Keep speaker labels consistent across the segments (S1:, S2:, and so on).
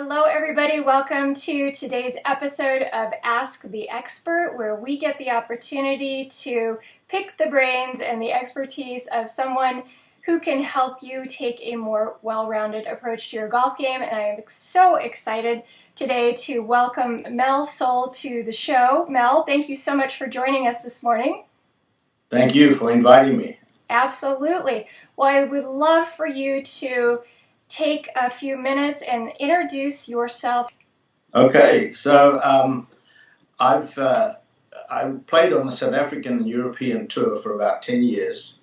S1: Hello everybody, welcome to today's episode of Ask the Expert, where we get the opportunity to pick the brains and the expertise of someone who can help you take a more well-rounded approach to your golf game. And I am so excited today to welcome Mel Sole to the show. Mel, thank you so much for joining us this morning.
S2: Thank you for inviting me.
S1: Absolutely. Well, I would love for you to take a few minutes and introduce yourself.
S2: Okay, so I played on the South African and European tour for about 10 years,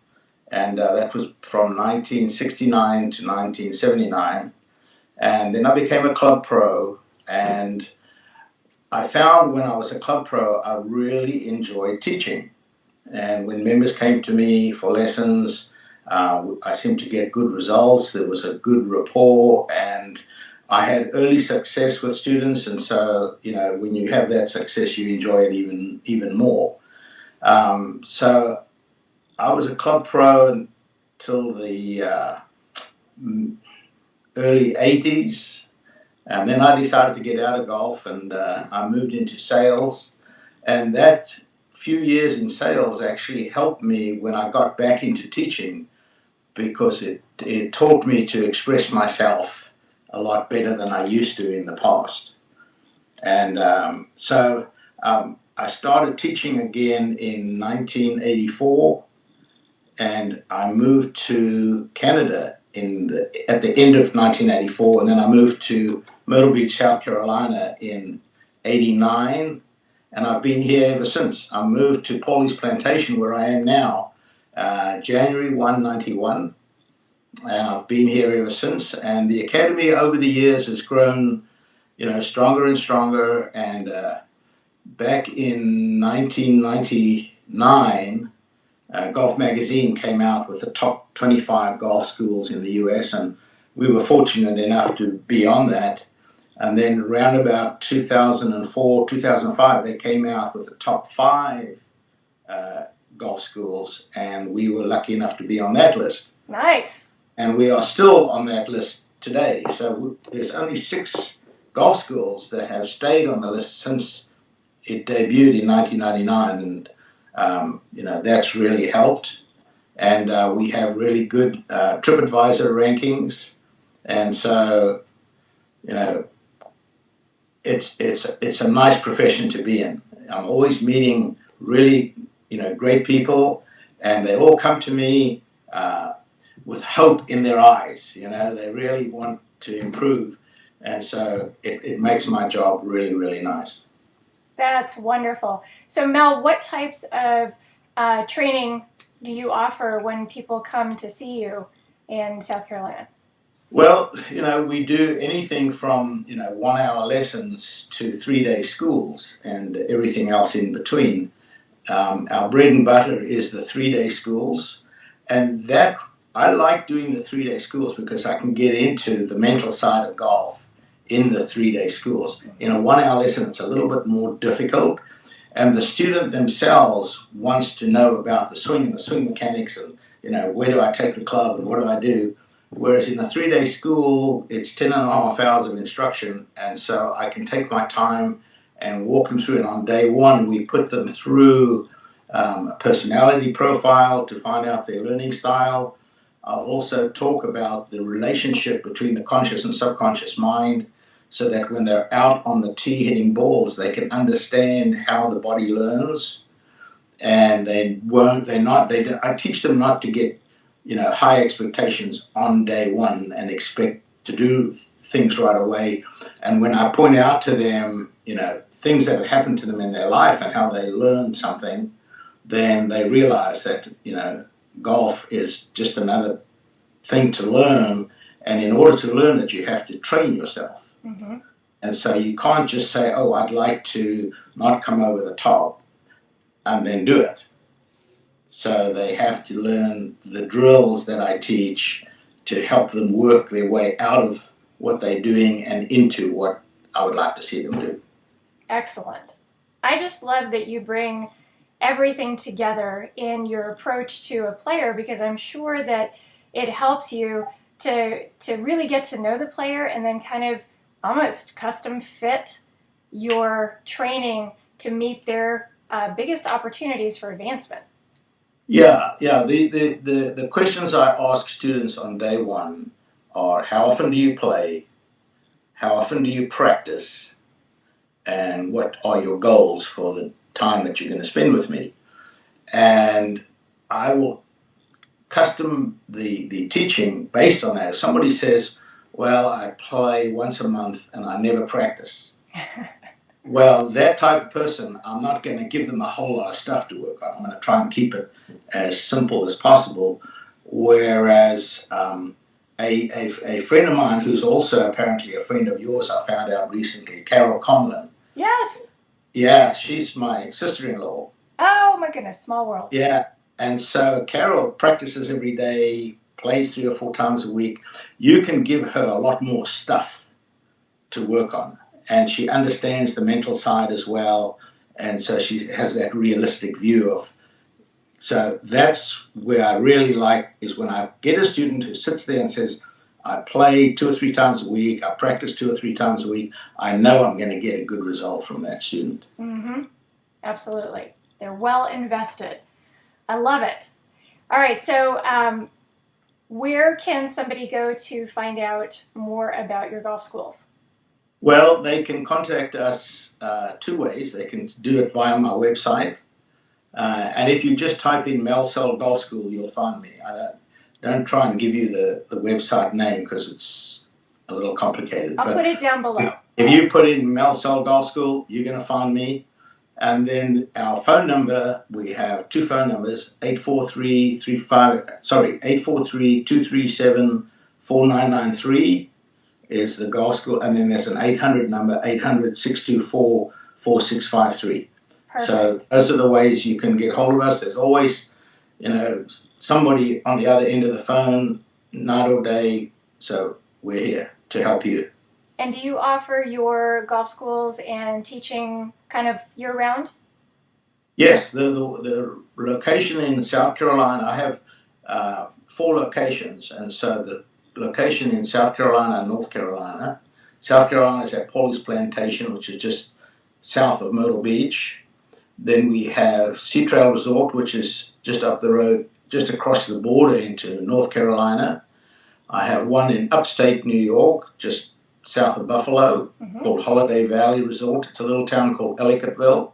S2: and that was from 1969 to 1979. And then I became a club pro, and I found when I was a club pro, I really enjoyed teaching. And when members came to me for lessons, I seemed to get good results. There was a good rapport, and I had early success with students. And so, when you have that success, you enjoy it even more. So I was a club pro until the early 80s. And then I decided to get out of golf, and I moved into sales. And that few years in sales actually helped me when I got back into teaching, because it taught me to express myself a lot better than I used to in the past. And so I started teaching again in 1984, and I moved to Canada at the end of 1984, and then I moved to Myrtle Beach, South Carolina in 89, and I've been here ever since. I moved to Paulie's Plantation, where I am now, January 1, 91, and I've been here ever since. And the academy over the years has grown, stronger and stronger. And back in 1999, Golf Magazine came out with the top 25 golf schools in the U.S., and we were fortunate enough to be on that. And then around about 2004, 2005, they came out with the top 5 golf schools, and we were lucky enough to be on that list.
S1: Nice. And
S2: we are still on that list today. So there's only 6 golf schools that have stayed on the list since it debuted in 1999, and that's really helped. And we have really good TripAdvisor rankings, and so it's a nice profession to be in. I'm always meeting really great people, and they all come to me with hope in their eyes. They really want to improve, and so it makes my job really, really nice.
S1: That's wonderful. So Mel, what types of training do you offer when people come to see you in South Carolina?
S2: Well, we do anything from 1-hour lessons to 3-day schools and everything else in between. Our bread and butter is the 3-day schools, and that I like doing the 3-day schools because I can get into the mental side of golf in the 3-day schools. In a 1-hour lesson, it's a little bit more difficult, and the student themselves wants to know about the swing and the swing mechanics, and where do I take the club and what do I do. Whereas in a 3-day school, it's 10.5 hours of instruction, and so I can take my time and walk them through it. On day 1, we put them through a personality profile to find out their learning style. I'll also talk about the relationship between the conscious and subconscious mind, so that when they're out on the tee hitting balls, they can understand how the body learns, and I teach them not to get high expectations on day 1 and expect to do things right away. And when I point out to them, things that have happened to them in their life and how they learned something, then they realize that, golf is just another thing to learn. And in order to learn it, you have to train yourself. Mm-hmm. And so you can't just say, oh, I'd like to not come over the top and then do it. So they have to learn the drills that I teach to help them work their way out of what they're doing and into what I would like to see them do.
S1: Excellent. I just love that you bring everything together in your approach to a player, because I'm sure that it helps you to really get to know the player and then kind of almost custom fit your training to meet their biggest opportunities for advancement.
S2: Yeah. The questions I ask students on day one are: how often do you play? How often do you practice? And what are your goals for the time that you're going to spend with me? And I will custom the teaching based on that. If somebody says, well, I play once a month and I never practice, well, that type of person, I'm not going to give them a whole lot of stuff to work on. I'm going to try and keep it as simple as possible. Whereas a friend of mine who's also apparently a friend of yours, I found out recently, Carol Conlon.
S1: Yes.
S2: Yeah, she's my sister-in-law.
S1: Oh my goodness, small world.
S2: Yeah, and so Carol practices every day, plays 3 or 4 times a week. You can give her a lot more stuff to work on, and she understands the mental side as well, and so she has that realistic view of. So that's where I really like, is when I get a student who sits there and says, I play 2 or 3 times a week, I practice 2 or 3 times a week, I know I'm going to get a good result from that student.
S1: Mm-hmm. Absolutely. They're well invested. I love it. All right, so where can somebody go to find out more about your golf schools?
S2: Well, they can contact us 2 ways. They can do it via my website. And if you just type in Mel Sole Golf School, you'll find me. I don't try and give you the website name because it's a little complicated.
S1: I'll put it down below.
S2: If you put in Mel Sole Golf School, you're going to find me. And then our phone number, we have 2 phone numbers, 843-237-4993 is the golf school. And then there's an 800 number, 800-624-4653.
S1: Perfect.
S2: So those are the ways you can get hold of us. There's always, somebody on the other end of the phone, night or day. So we're here to help you.
S1: And do you offer your golf schools and teaching kind of year-round?
S2: Yes, the location in South Carolina, I have 4 locations. And so the location in South Carolina and North Carolina. South Carolina is at Pauley's Plantation, which is just south of Myrtle Beach. Then we have Sea Trail Resort, which is just up the road, just across the border into North Carolina. I have one in upstate New York, just south of Buffalo, called Holiday Valley Resort. It's a little town called Ellicottville.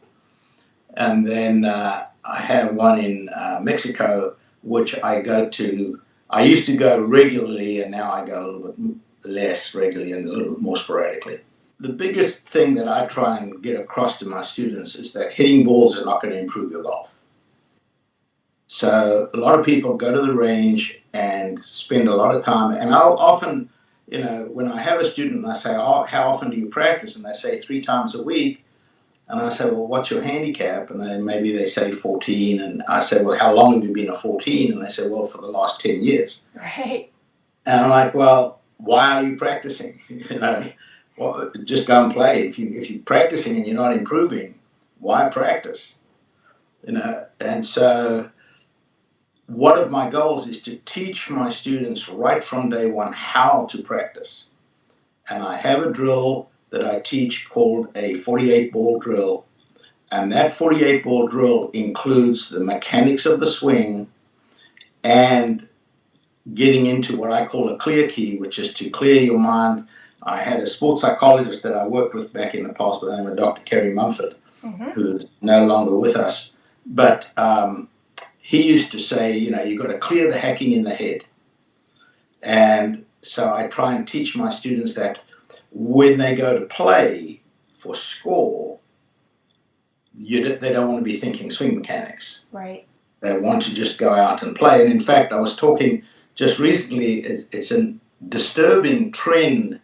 S2: And then I have one in Mexico, which I go to. I used to go regularly, and now I go a little bit less regularly and a little bit more sporadically. The biggest thing that I try and get across to my students is that hitting balls are not going to improve your golf. So a lot of people go to the range and spend a lot of time, and I'll often, when I have a student and I say, oh, how often do you practice? And they say 3 times a week. And I say, well, what's your handicap? And then maybe they say 14. And I say, well, how long have you been a 14? And they say, well, for the last 10 years.
S1: Right.
S2: And I'm like, well, why are you practicing? Well, just go and play. If you're practicing and you're not improving, why practice? And so one of my goals is to teach my students right from day one how to practice. And I have a drill that I teach called a 48-ball drill. And that 48-ball drill includes the mechanics of the swing and getting into what I call a clear key, which is to clear your mind. I had a sports psychologist that I worked with back in the past by the name of Dr. Kerry Mumford, who's no longer with us. But he used to say, you've got to clear the hacking in the head. And so I try and teach my students that when they go to play for score, they don't want to be thinking swing mechanics.
S1: Right.
S2: They want to just go out and play. And in fact, I was talking just recently, it's a disturbing trend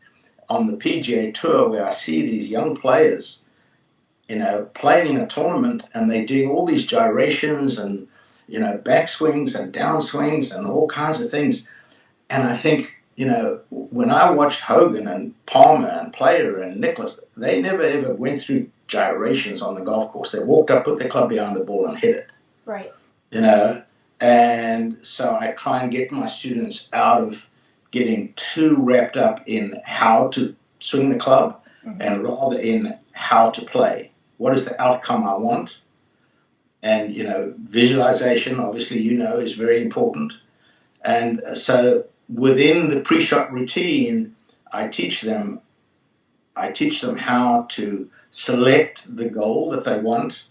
S2: on the PGA Tour where I see these young players, playing in a tournament, and they're doing all these gyrations and, backswings and downswings and all kinds of things. And I think, when I watched Hogan and Palmer and Player and Nicklaus, they never ever went through gyrations on the golf course. They walked up, put their club behind the ball and hit it.
S1: Right.
S2: And so I try and get my students out of getting too wrapped up in how to swing the club, and rather in how to play. What is the outcome I want? And, visualization, obviously, is very important. And so within the pre-shot routine, I teach them how to select the goal that they want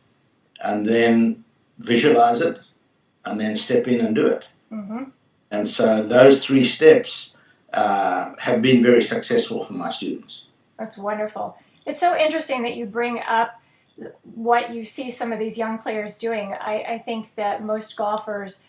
S2: and then visualize it and then step in and do it. And so those 3 steps have been very successful for my students.
S1: That's wonderful. It's so interesting that you bring up what you see some of these young players doing. I think that most golfers,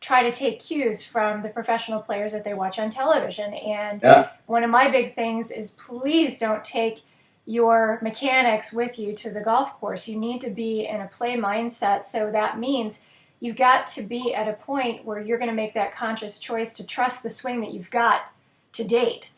S1: try to take cues from the professional players that they watch on television. And one of my big things is please don't take your mechanics with you to the golf course. You need to be in a play mindset. So that means you've got to be at a point where you're going to make that conscious choice to trust the swing that you've got to date.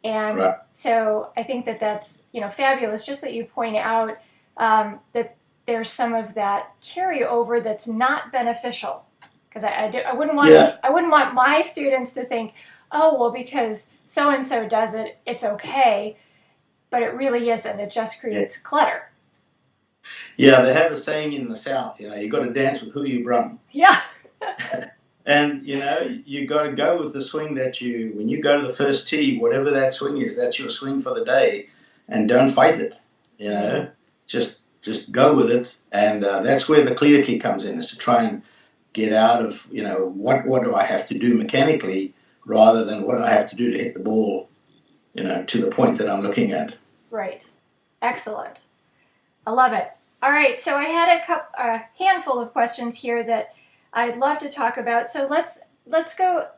S1: And so I think that that's, fabulous. Just that you point out that there's some of that carryover that's not beneficial. Because I wouldn't want my students to think, oh, well, because so-and-so does it, it's okay. But it really isn't. It just creates clutter.
S2: Yeah, they have a saying in the South, you got to dance with who you brung.
S1: Yeah.
S2: And, you got to go with the swing that when you go to the first tee, whatever that swing is, that's your swing for the day. And don't fight it, Just go with it. And that's where the clear key comes in, is to try and get out of, what do I have to do mechanically rather than what do I have to do to hit the ball, to the point that I'm looking at.
S1: Right. Excellent. I love it. All right. So I had a handful of questions here that I'd love to talk about. So let's go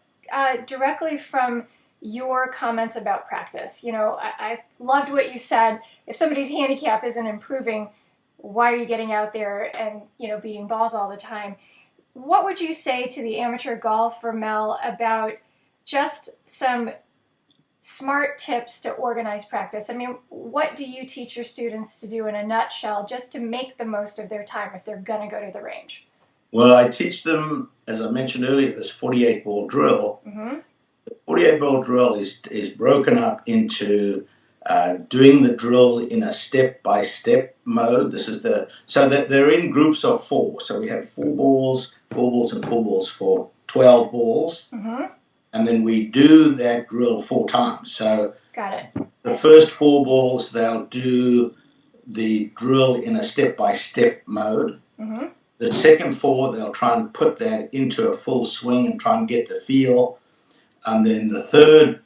S1: directly from your comments about practice. I loved what you said. If somebody's handicap isn't improving, why are you getting out there and, beating balls all the time? What would you say to the amateur golfer, Mel, about just some smart tips to organize practice? I mean, what do you teach your students to do in a nutshell just to make the most of their time if they're going to go to the range?
S2: Well, I teach them, as I mentioned earlier, this 48-ball drill. The 48-ball drill is broken up into doing the drill in a step-by-step mode. So that they're in groups of 4. So we have 4 balls, and 4 balls for 12 balls. And then we do that drill 4 times. So
S1: got it.
S2: The first 4 balls, they'll do the drill in a step-by-step mode. The second 4, they'll try and put that into a full swing and try and get the feel. And then the third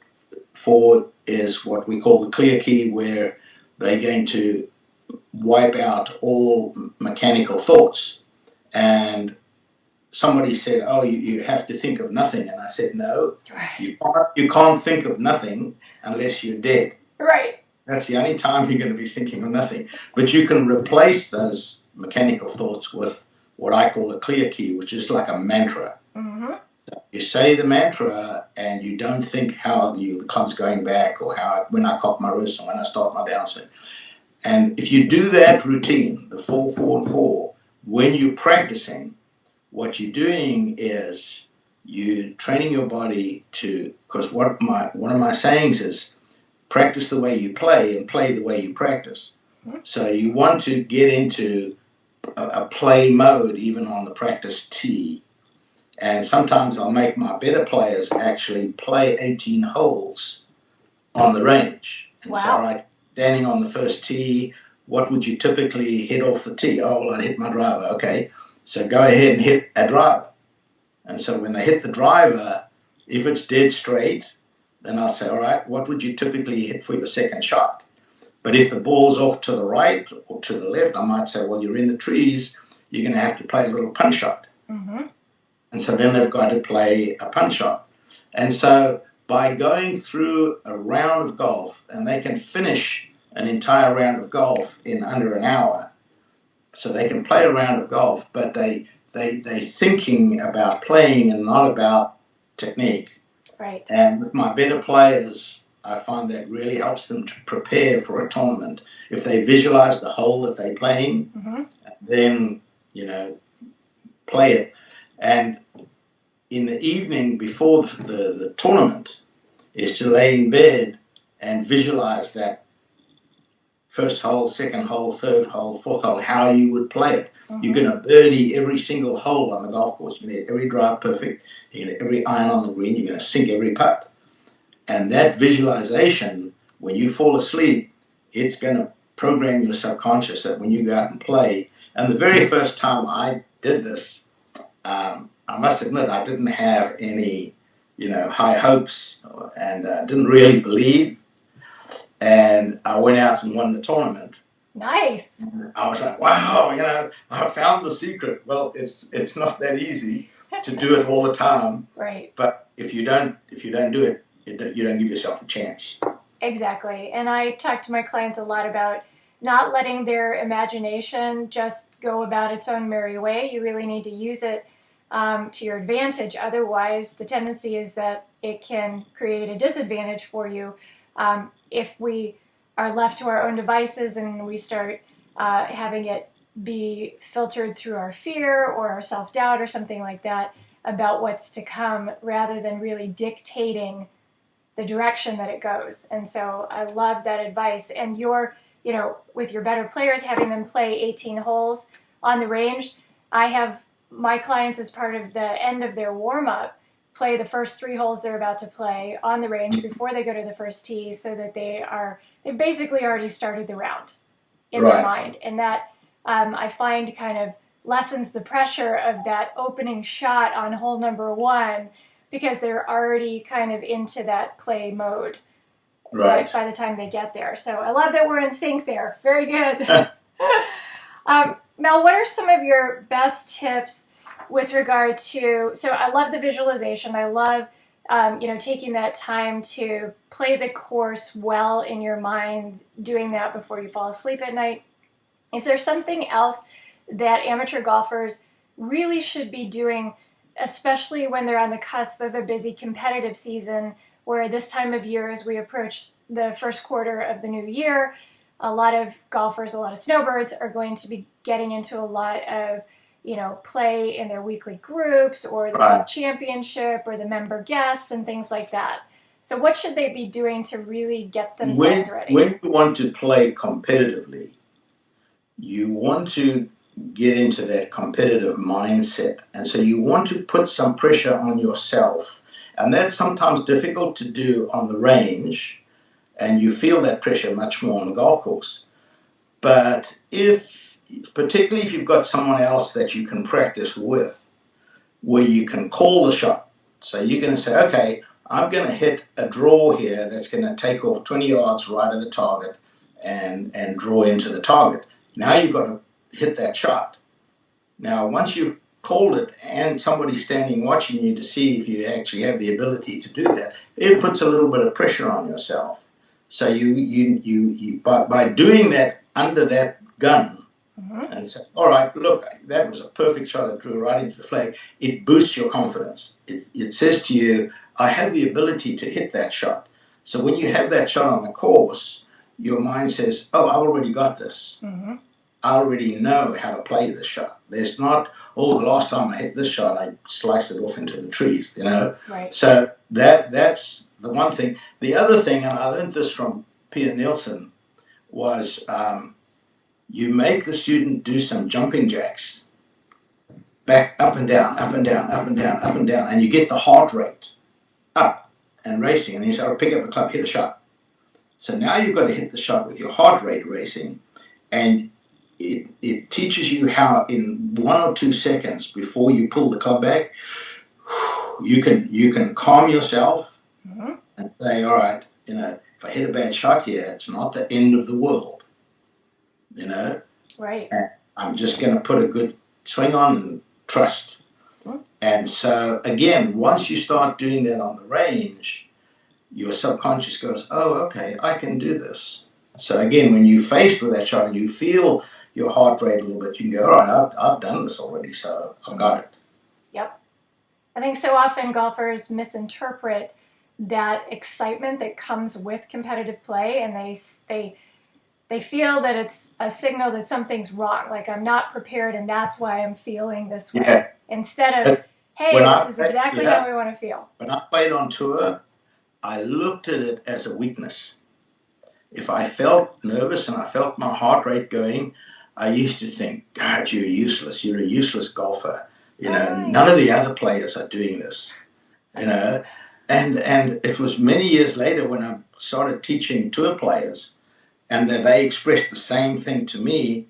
S2: 4 is what we call the clear key, where they're going to wipe out all mechanical thoughts. And somebody said, oh, you have to think of nothing. And I said, no, you can't think of nothing unless you're dead.
S1: Right.
S2: That's the only time you're going to be thinking of nothing. But you can replace those mechanical thoughts with what I call a clear key, which is like a mantra. So you say the mantra and you don't think how the club's going back or when I cock my wrist or when I start my downswing. And if you do that routine, the 4, 4, and 4, when you're practicing, what you're doing is you're training your body to, because one of my sayings is practice the way you play and play the way you practice. So you want to get into a play mode even on the practice tee. And sometimes I'll make my better players actually play 18 holes on the range. And so, right, standing on the first tee, what would you typically hit off the tee? Oh, well, I'd hit my driver. Okay, so go ahead and hit a driver. And so when they hit the driver, if it's dead straight, then I'll say, all right, what would you typically hit for your second shot? But if the ball's off to the right or to the left, I might say, well, you're in the trees, you're going to have to play a little punch shot. And so then they've got to play a punch shot. And so by going through a round of golf, and they can finish an entire round of golf in under an hour, so they can play a round of golf, but they're thinking about playing and not about technique.
S1: Right.
S2: And with my better players, I find that really helps them to prepare for a tournament. If they visualize the hole that they're playing, then, play it. And in the evening before the tournament is to lay in bed and visualize that first hole, second hole, third hole, fourth hole, how you would play it. Mm-hmm. You're going to birdie every single hole on the golf course. You're going to hit every drive perfect. You're going to hit every iron on the green. You're going to sink every putt. And that visualization, when you fall asleep, it's going to program your subconscious that when you go out and play. And the very first time I did this, I must admit I didn't have any, high hopes and didn't really believe. And I went out and won the tournament.
S1: Nice.
S2: I was like, wow, I found the secret. Well, it's not that easy to do it all the time.
S1: Right.
S2: But if you don't do it, you don't give yourself a chance.
S1: Exactly. And I talk to my clients a lot about not letting their imagination just go about its own merry way. You really need to use it to your advantage. Otherwise, the tendency is that it can create a disadvantage for you. If we are left to our own devices and we start having it be filtered through our fear or our self-doubt or something like that about what's to come, rather than really dictating the direction that it goes. And so I love that advice. And with your better players, having them play 18 holes on the range, I have my clients, as part of the end of their warm-up, play the first 3 holes they're about to play on the range before they go to the first tee, so that they've basically already started the round in their mind. And that I find kind of lessens the pressure of that opening shot on hole number 1, because they're already kind of into that play mode by the time they get there. So I love that we're in sync there. Very good. Mel, what are some of your best tips with regard to, so I love the visualization. I love, taking that time to play the course well in your mind, doing that before you fall asleep at night. Is there something else that amateur golfers really should be doing, especially when they're on the cusp of a busy competitive season, where this time of year, as we approach the first quarter of the new year, a lot of golfers, a lot of snowbirds are going to be getting into a lot of, play in their weekly groups or the club championship or the member guests and things like that. So what should they be doing to really get themselves ready?
S2: When you want to play competitively, you want to get into that competitive mindset. And so you want to put some pressure on yourself. And that's sometimes difficult to do on the range, and you feel that pressure much more on the golf course. But particularly if you've got someone else that you can practice with, where you can call the shot. So you're going to say, okay, I'm going to hit a draw here that's going to take off 20 yards right of the target and draw into the target. Now you've got to hit that shot. Now, once you've called it and somebody's standing watching you to see if you actually have the ability to do that, it puts a little bit of pressure on yourself. So you by doing that under that gun, and say, all right, look, that was a perfect shot. I drew right into the flag. It boosts your confidence. It says to you, I have the ability to hit that shot. So when you have that shot on the course, your mind says, oh, I already got this. Mm-hmm. I already know how to play this shot. There's not, the last time I hit this shot, I sliced it off into the trees,
S1: Right.
S2: So that's the one thing. The other thing, and I learned this from Peter Nielsen, was you make the student do some jumping jacks, back up and down, up and down, up and down, up and down, and you get the heart rate up and racing. And you say, pick up a club, hit a shot. So now you've got to hit the shot with your heart rate racing, and it teaches you how in 1 or 2 seconds before you pull the club back, you can calm yourself and say, all right, if I hit a bad shot here, it's not the end of the world,
S1: Right.
S2: And I'm just going to put a good swing on and trust. And so, again, once you start doing that on the range, your subconscious goes, oh, okay, I can do this. So, again, when you're faced with that shot and you feel your heart rate a little bit, you can go, all right, I've done this already, so I've got it.
S1: Yep. I think so often golfers misinterpret that excitement that comes with competitive play, and they feel that it's a signal that something's wrong, like I'm not prepared and that's why I'm feeling this way. Yeah. Instead of, hey, this is exactly how we want to feel.
S2: When I played on tour, I looked at it as a weakness. if I felt nervous and I felt my heart rate going, I used to think, God, you're useless. You're a useless golfer. None of the other players are doing this. You know, and it was many years later when I started teaching tour players, and that they expressed the same thing to me,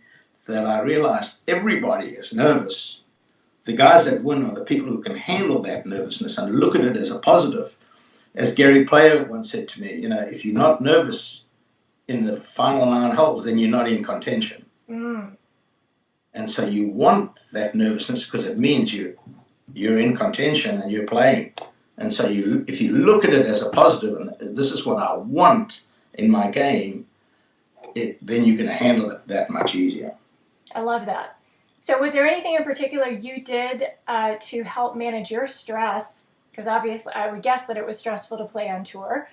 S2: that I realized everybody is nervous. The guys that win are the people who can handle that nervousness and look at it as a positive. As Gary Player once said to me, if you're not nervous in the final 9 holes, then you're not in contention.
S1: Mm.
S2: And so you want that nervousness because it means you're in contention and you're playing. And so if you look at it as a positive, and this is what I want in my game, then you're going to handle it that much easier.
S1: I love that. So was there anything in particular you did to help manage your stress? Because obviously I would guess that it was stressful to play on tour.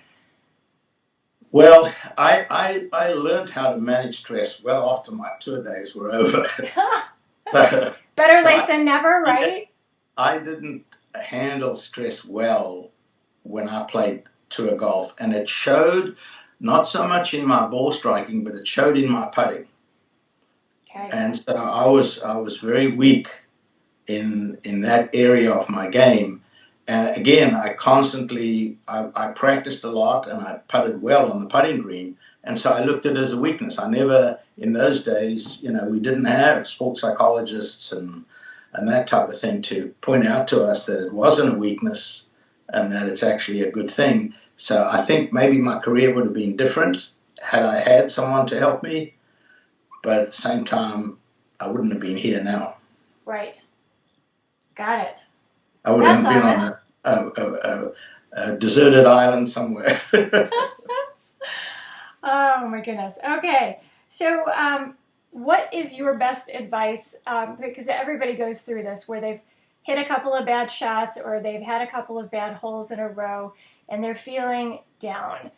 S2: Well, I learned how to manage stress well after my tour days were over.
S1: Better late than never, right?
S2: I didn't handle stress well when I played tour golf, and it showed not so much in my ball striking, but it showed in my putting.
S1: Okay.
S2: And so I was very weak in that area of my game. And again, I practiced a lot and I putted well on the putting green. And so I looked at it as a weakness. I never, in those days, we didn't have sports psychologists and that type of thing to point out to us that it wasn't a weakness and that it's actually a good thing. So I think maybe my career would have been different had I had someone to help me. But at the same time, I wouldn't have been here now.
S1: Right. Got it.
S2: I would have been on a deserted island somewhere.
S1: Oh, my goodness. Okay. So what is your best advice? Because everybody goes through this where they've hit a couple of bad shots or they've had a couple of bad holes in a row and they're feeling down.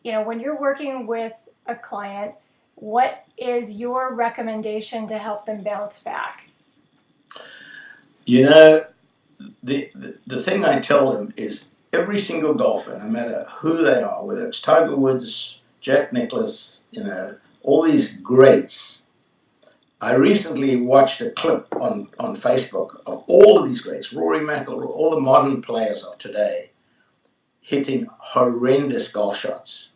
S1: When you're working with a client, what is your recommendation to help them bounce back?
S2: The thing I tell them is every single golfer, no matter who they are, whether it's Tiger Woods, Jack Nicklaus, all these greats. I recently watched a clip on Facebook of all of these greats, Rory McIlroy, all the modern players of today, hitting horrendous golf shots.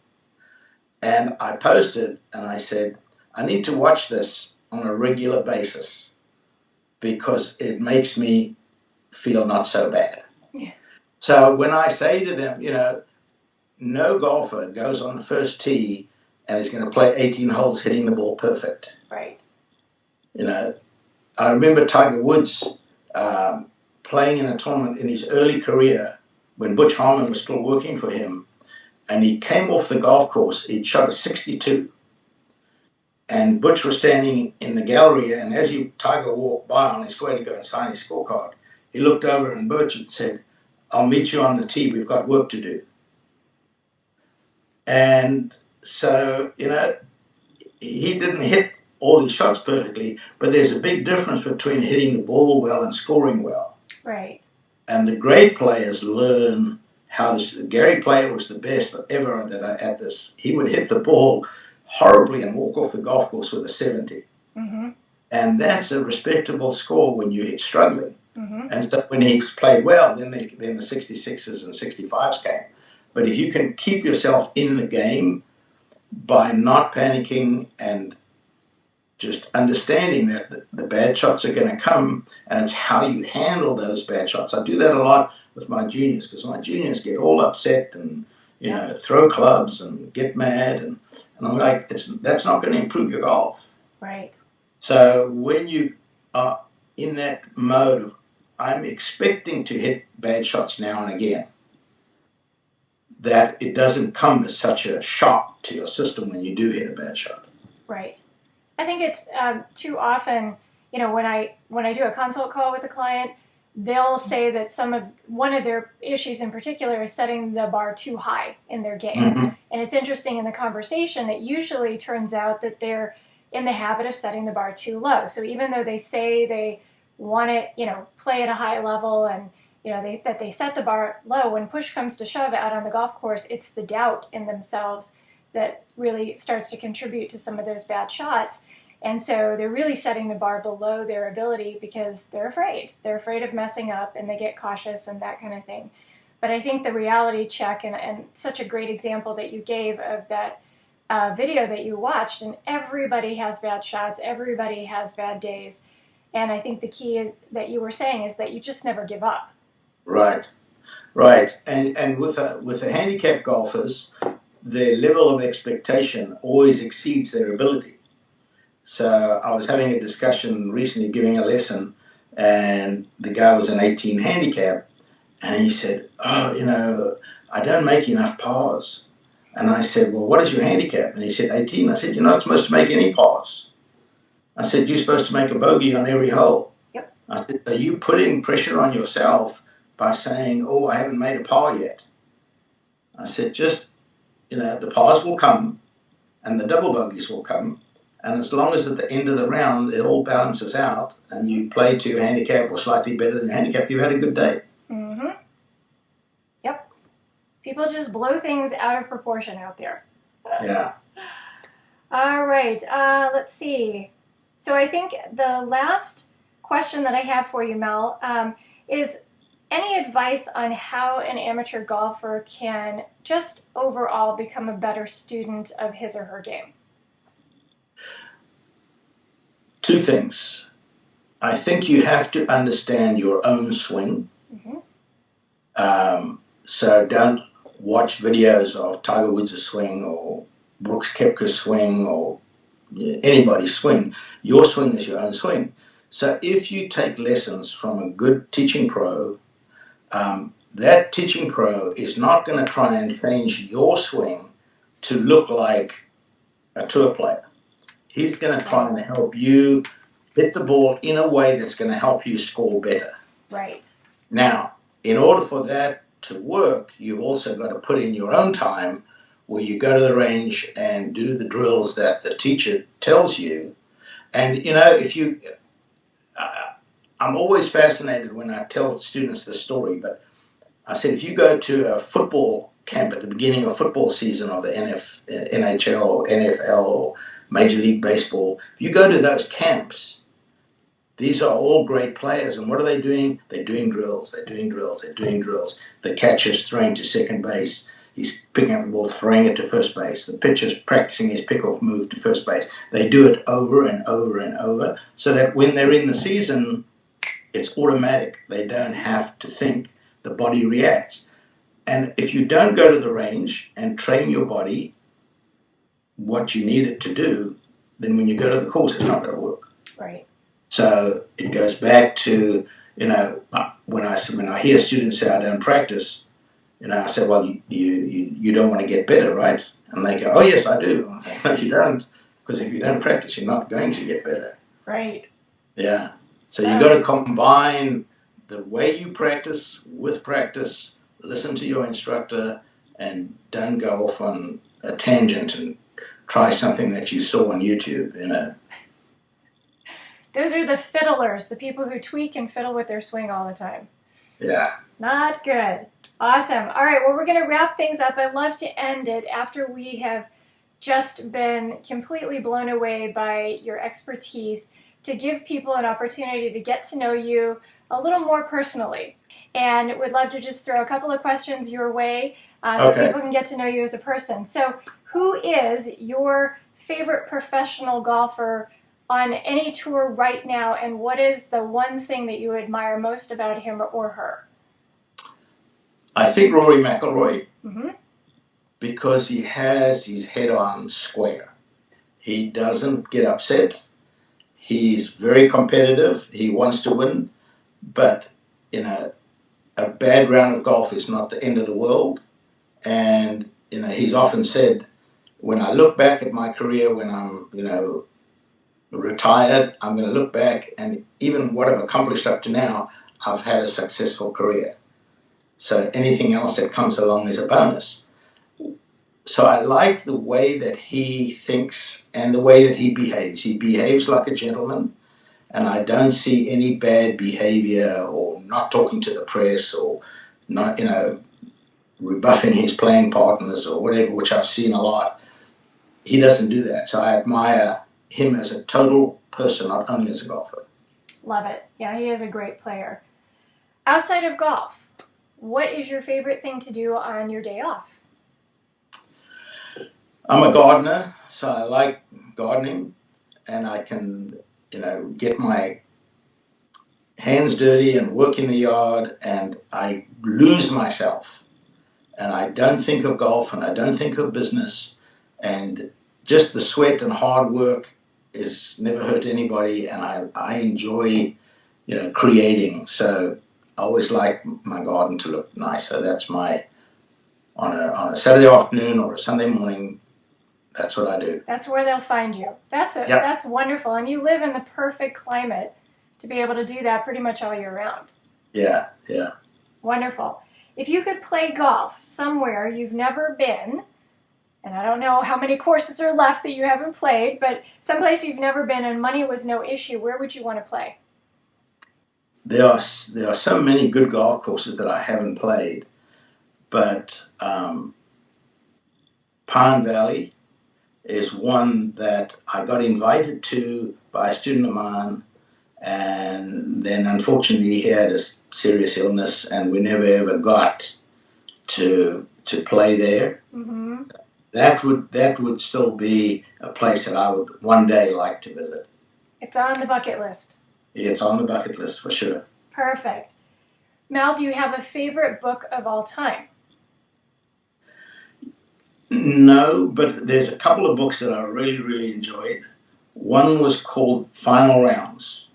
S2: And I posted and I said, I need to watch this on a regular basis because it makes me feel not so bad.
S1: Yeah.
S2: So when I say to them, no golfer goes on the first tee and is going to play 18 holes hitting the ball perfect.
S1: Right.
S2: I remember Tiger Woods playing in a tournament in his early career when Butch Harmon was still working for him. And he came off the golf course, he'd shot a 62. And Butch was standing in the gallery, and as Tiger walked by on his way to go and sign his scorecard, he looked over and Butch had said, I'll meet you on the tee, we've got work to do. And so, he didn't hit all his shots perfectly, but there's a big difference between hitting the ball well and scoring well.
S1: Right.
S2: And the great players learn how to. Gary Player was the best ever at this. He would hit the ball horribly and walk off the golf course with a 70.
S1: Mm-hmm.
S2: And that's a respectable score when you're struggling.
S1: Mm-hmm.
S2: And so when he played well, then the 66s and 65s came. But if you can keep yourself in the game by not panicking and just understanding that the bad shots are going to come, and it's how you handle those bad shots. I do that a lot with my juniors because my juniors get all upset and throw clubs and get mad, and I'm like, that's not going to improve your golf.
S1: Right.
S2: So when you are in that mode of I'm expecting to hit bad shots now and again, that it doesn't come as such a shock to your system when you do hit a bad shot.
S1: Right. I think it's too often, when I do a consult call with a client, they'll say that one of their issues in particular is setting the bar too high in their game. Mm-hmm. And it's interesting in the conversation, it usually turns out that they're in the habit of setting the bar too low. So even though they say they want to, play at a high level and, they set the bar low, when push comes to shove out on the golf course, it's the doubt in themselves that really starts to contribute to some of those bad shots. And so they're really setting the bar below their ability because they're afraid. They're afraid of messing up, and they get cautious and that kind of thing. But I think the reality check, and such a great example that you gave of that video that you watched, and everybody has bad shots, everybody has bad days. And I think the key is that you were saying is that you just never give up.
S2: Right, right. And with the handicapped golfers, their level of expectation always exceeds their ability. So I was having a discussion recently, giving a lesson, and the guy was an 18 handicap, and he said, "Oh, I don't make enough pars." And I said, "Well, what is your handicap?" And he said, 18. I said, "You're not supposed to make any pars." I said, "You're supposed to make a bogey on every hole."
S1: Yep.
S2: I said, "So you putting pressure on yourself by saying, 'Oh, I haven't made a par yet.'" I said, "Just, the pars will come and the double bogeys will come. And as long as at the end of the round it all balances out and you play to your handicap or slightly better than your handicap, you've had a good day."
S1: Mm-hmm. Yep. People just blow things out of proportion out there.
S2: Yeah.
S1: All right. Let's see. So I think the last question that I have for you, Mel, is any advice on how an amateur golfer can just overall become a better student of his or her game?
S2: Two things. I think you have to understand your own swing.
S1: Mm-hmm.
S2: So don't watch videos of Tiger Woods' swing or Brooks Koepka's swing or anybody's swing. Your swing is your own swing. So if you take lessons from a good teaching pro, that teaching pro is not going to try and change your swing to look like a tour player. He's going to try and help you hit the ball in a way that's going to help you score better.
S1: Right.
S2: Now, in order for that to work, you've also got to put in your own time where you go to the range and do the drills that the teacher tells you. And, I'm always fascinated when I tell students this story, but I said, if you go to a football camp at the beginning of football season of the NHL or NFL or Major League Baseball, if you go to those camps, these are all great players. And what are they doing? They're doing drills. They're doing drills. They're doing drills. The catcher's throwing to second base. He's picking up the ball, throwing it to first base. The pitcher's practicing his pickoff move to first base. They do it over and over and over so that when they're in the season, it's automatic. They don't have to think. The body reacts. And if you don't go to the range and train your body what you need it to do, then when you go to the course, it's not going to work.
S1: Right.
S2: So it goes back to, when I hear students say, "I don't practice," I say, "Well, you don't want to get better, right?" And they go, "Oh, yes, I do." I say, "No, you don't, because if you don't practice, you're not going to get better."
S1: Right.
S2: Yeah. So you've got to combine the way you practice with practice, listen to your instructor, and don't go off on a tangent and try something that you saw on YouTube,
S1: Those are the fiddlers, the people who tweak and fiddle with their swing all the time.
S2: Yeah.
S1: Not good. Awesome. All right, well, we're going to wrap things up. I'd love to end it after we have just been completely blown away by your expertise, to give people an opportunity to get to know you a little more personally. And would love to just throw a couple of questions your way so people can get to know you as a person. So who is your favorite professional golfer on any tour right now, and what is the one thing that you admire most about him or her?
S2: I think Rory McIlroy,
S1: Mm-hmm.
S2: because he has his head on square. He doesn't get upset. He's very competitive. He wants to win, but a bad round of golf is not the end of the world. And he's often said, when I look back at my career, when I'm retired, I'm going to look back, and even what I've accomplished up to now, I've had a successful career. So anything else that comes along is a bonus. So I like the way that he thinks and the way that he behaves. He behaves like a gentleman, and I don't see any bad behavior or not talking to the press or not, rebuffing his playing partners or whatever, which I've seen a lot. he doesn't do that. So I admire him as a total person, not only as a golfer.
S1: Love it. Yeah, he is a great player. Outside of golf, what is your favorite thing to do on your day off?
S2: I'm a gardener, so I like gardening, and I can, get my hands dirty and work in the yard, and I lose myself. And I don't think of golf, and I don't think of business, and just the sweat and hard work is never hurt anybody, and I enjoy, creating. So I always like my garden to look nice. So that's on a Saturday afternoon or a Sunday morning. That's what I do.
S1: That's where they'll find you. That's wonderful. And you live in the perfect climate to be able to do that pretty much all year round.
S2: Yeah.
S1: Wonderful. If you could play golf somewhere you've never been, and I don't know how many courses are left that you haven't played, but someplace you've never been and money was no issue, where would you want to play?
S2: There are so many good golf courses that I haven't played, but Pine Valley is one that I got invited to by a student of mine, and then unfortunately he had a serious illness, and we never ever got to play there.
S1: Mm-hmm.
S2: That would still be a place that I would one day like to visit.
S1: It's on the bucket list.
S2: It's on the bucket list for sure.
S1: Perfect. Mel, do you have a favorite book of all time?
S2: No, but there's a couple of books that I really, really enjoyed. One was called Final Rounds.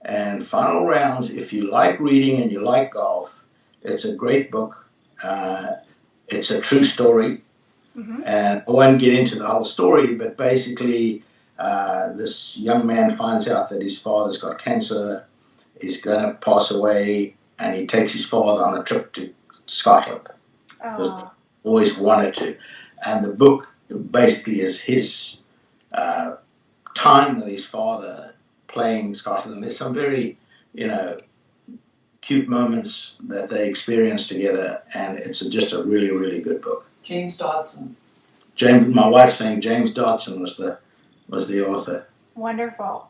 S2: And Final Rounds, if you like reading and you like golf, it's a great book. It's a true story. Mm-hmm. And I won't get into the whole story, but basically this young man finds out that his father's got cancer. He's going to pass away, and he takes his father on a trip to Scotland. Because they always wanted to. And the book basically is his time with his father playing Scotland. There's some very, cute moments that they experience together, and it's just a really, really good book.
S3: James Dodson.
S2: My wife's saying James Dodson was the author.
S1: Wonderful.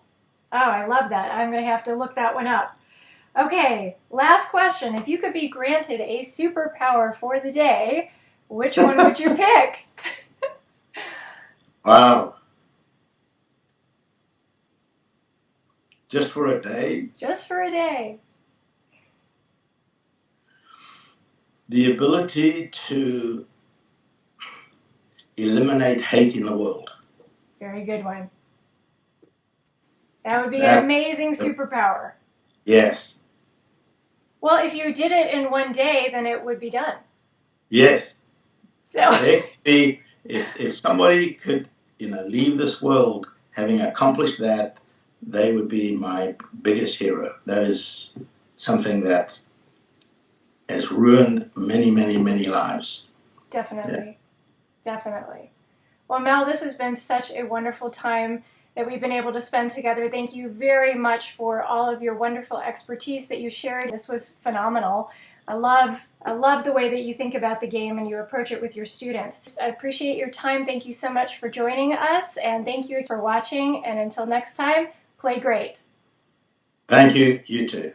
S1: Oh, I love that. I'm going to have to look that one up. Okay, last question. If you could be granted a superpower for the day, which one would you pick?
S2: Wow. Just for a day?
S1: Just for a day.
S2: The ability to eliminate hate in the world.
S1: Very good one. That would be an amazing superpower.
S2: Yes.
S1: Well, if you did it in one day, then it would be done.
S2: Yes.
S1: So
S2: if somebody could, leave this world having accomplished that, they would be my biggest hero. That is something that has ruined many, many, many lives.
S1: Definitely. Yeah. Definitely. Well, Mel, this has been such a wonderful time that we've been able to spend together. Thank you very much for all of your wonderful expertise that you shared. This was phenomenal. I love the way that you think about the game and you approach it with your students. I appreciate your time. Thank you so much for joining us, and thank you for watching. And until next time, play great.
S2: Thank you. You too.